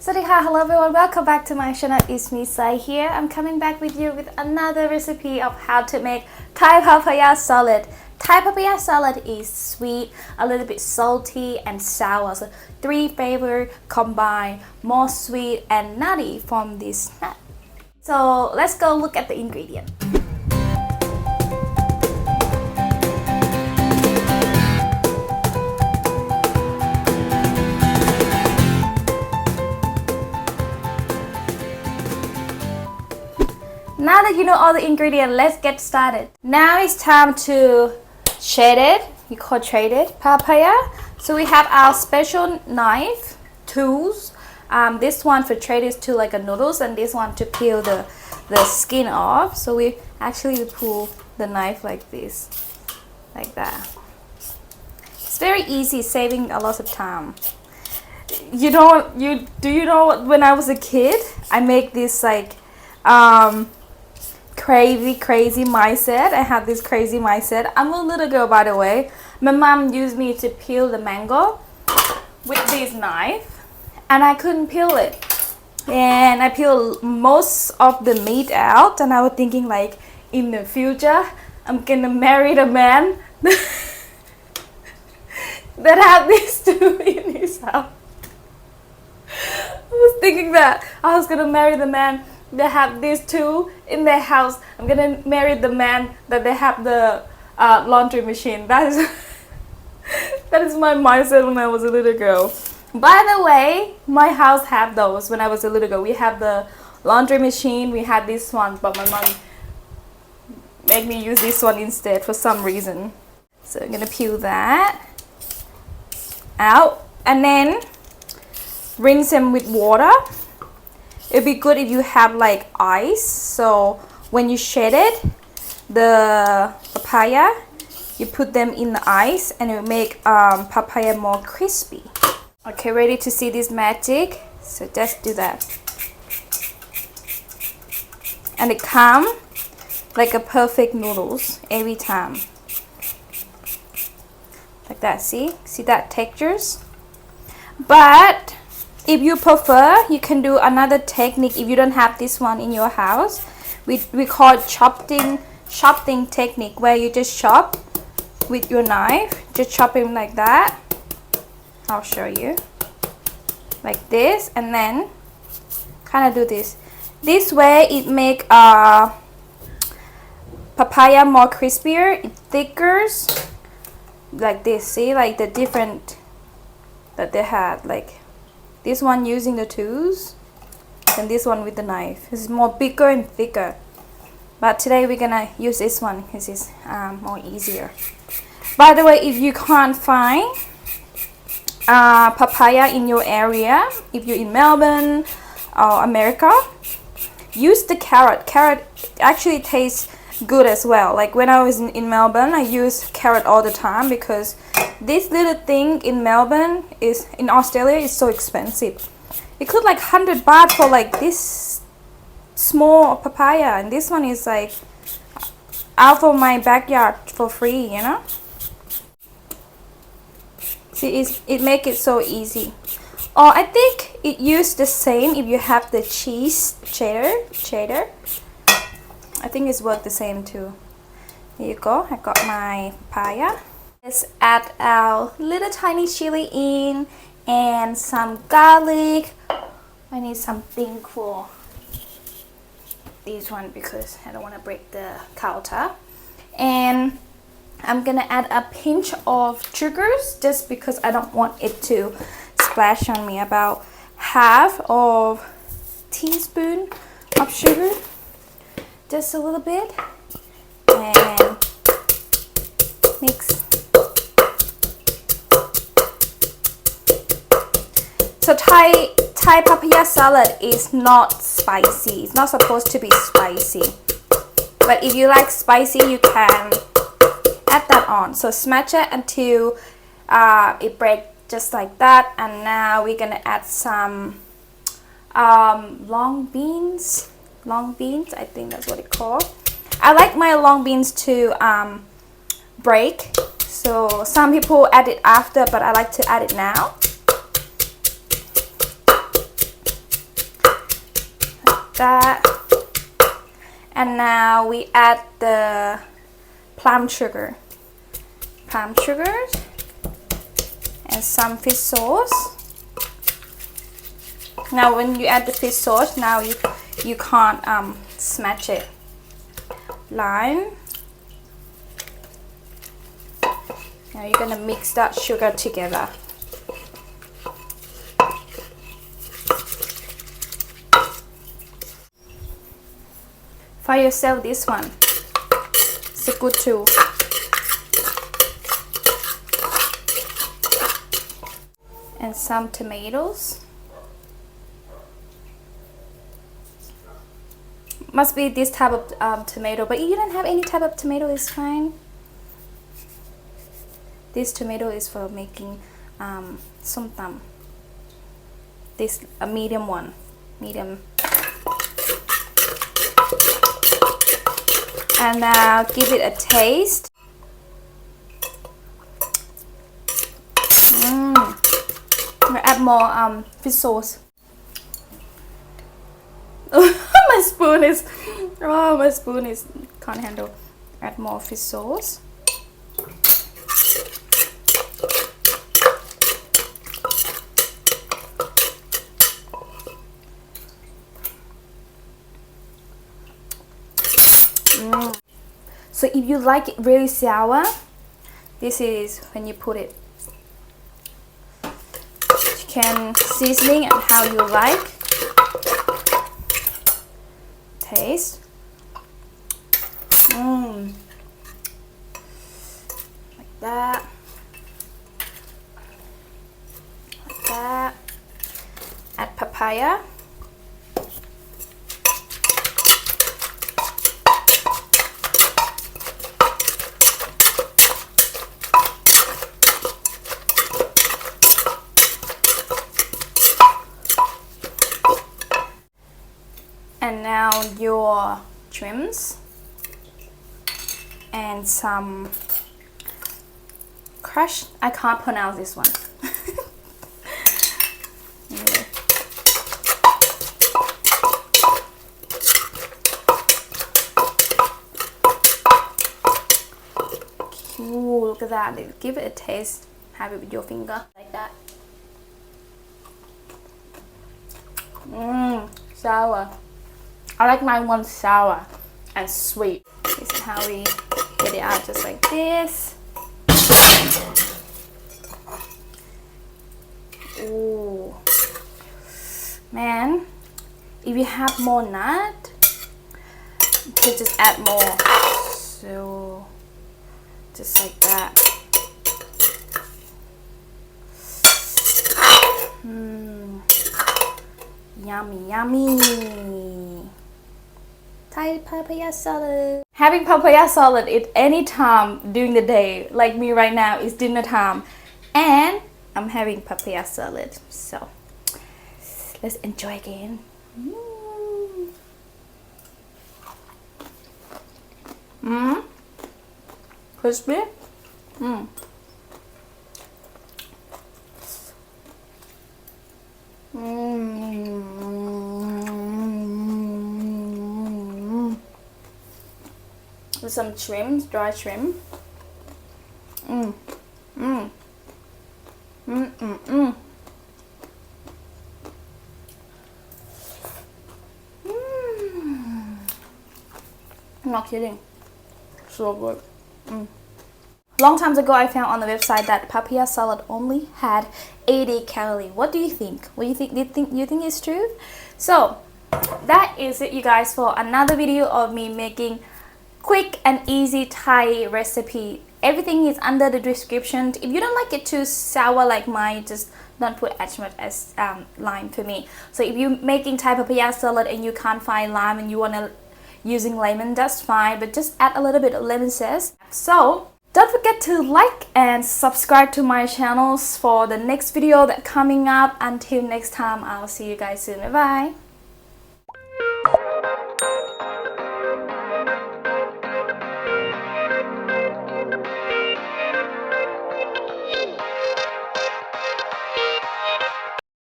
Swadika, hello everyone, welcome back to my channel. It's me Sai here. I'm coming back with you with another recipe of how to make Thai papaya salad. Thai papaya salad is sweet, a little bit salty and sour. So three flavors combined, more sweet and nutty from this nut. So let's go look at the ingredients. Now that you know all the ingredients, let's get started. Now it's time to shade it. We call shade it papaya. So we have our special knife tools. This one for trade is to like a noodles, and this one to peel the skin off. So we actually pull the knife like this, like that. It's very easy, saving a lot of time. You know when I was a kid, I make this like crazy mindset. I have this crazy mindset. I'm a little girl, by the way. My mom used me to peel the mango with this knife, and I couldn't peel it. And I peeled most of the meat out, and I was thinking like, in the future, I'm gonna marry the man that have this too in his house. I was thinking that I was gonna marry the man that have these two in their house. I'm gonna marry the man that they have the laundry machine. That is that is my mindset when I was a little girl. By the way, my house had those when I was a little girl. We have the laundry machine, we had this one, but my mom made me use this one instead for some reason. So I'm gonna peel that out and then rinse them with water. It'd be good if you have like ice, so when you shade it, the papaya, you put them in the ice and it will make papaya more crispy. Okay, ready to see this magic? So just do that. And it comes like a perfect noodles every time. Like that, see that textures? But if you prefer, you can do another technique. If you don't have this one in your house, we call it chopping technique, where you just chop with your knife. Just chop it like that. I'll show you. Like this, and then kind of do this. This way it make papaya more crispier. It thicker. Like this. See, like the different that they had, like this one using the tools and this one with the knife. This is more bigger and thicker, but today we're gonna use this one because it's more easier. By the way, if you can't find papaya in your area, if you're in Melbourne or America, use the carrot. Carrot actually tastes good as well. Like when I was in Melbourne, I use carrot all the time because this little thing in Melbourne is in Australia is so expensive. It could like 100 baht for like this small papaya, and this one is like out of my backyard for free, you know. See, it make it so easy. Or I think it used the same if you have the cheese cheddar. I think it's worked the same too. Here you go. I got my papaya. Let's add our little tiny chili in and some garlic. I need something for this one because I don't want to break the counter. And I'm gonna add a pinch of sugars just because I don't want it to splash on me. About half of teaspoon of sugar, just a little bit, and mix. So Thai papaya salad is not spicy. It's not supposed to be spicy, but if you like spicy, you can add that on. So smash it until it breaks just like that. And now we're gonna add some long beans. I think that's what it's called. I like my long beans to break. So some people add it after, but I like to add it now. that. And now we add the plum sugar and some fish sauce. Now when you add the fish sauce, now you can't smash it. Lime. Now you're gonna mix that sugar together. For yourself, this one, it's good too. And some tomatoes. Must be this type of tomato, but you don't have any type of tomato, it's fine. This tomato is for making Som Tum. This a medium one, medium. And now give it a taste. I'm gonna add more fish sauce. My spoon is can't handle. Add more fish sauce. So if you like it really sour, this is when you put it. You can seasoning and how you like. Taste. Like that. Like that. Add papaya. And now your shrimps and some crushed, I can't pronounce this one. Anyway. Ooh, look at that. Give it a taste. Have it with your finger like that. Sour. I like my one sour and sweet. This is how we get it out, just like this. Ooh, man! If you have more nut, you could just add more. So, just like that. Yummy, yummy. Thai papaya salad. Having papaya salad at any time during the day, like me right now, is dinner time, and I'm having papaya salad. So let's enjoy again. Crispy. With some shrimp, dry shrimp. I'm not kidding. So good. Long time ago, I found on the website that papaya salad only had 80 calories. What do you think? What do you think? You think it's true? So that is it, you guys, for another video of me making quick and easy Thai recipe. Everything is under the description. If you don't like it too sour like mine, just don't put as much as lime for me. So if you're making Thai papaya salad and you can't find lime and you want to using lemon, that's fine, but just add a little bit of lemon zest. So don't forget to like and subscribe to my channels for the next video that coming up. Until next time, I'll see you guys soon. Bye bye.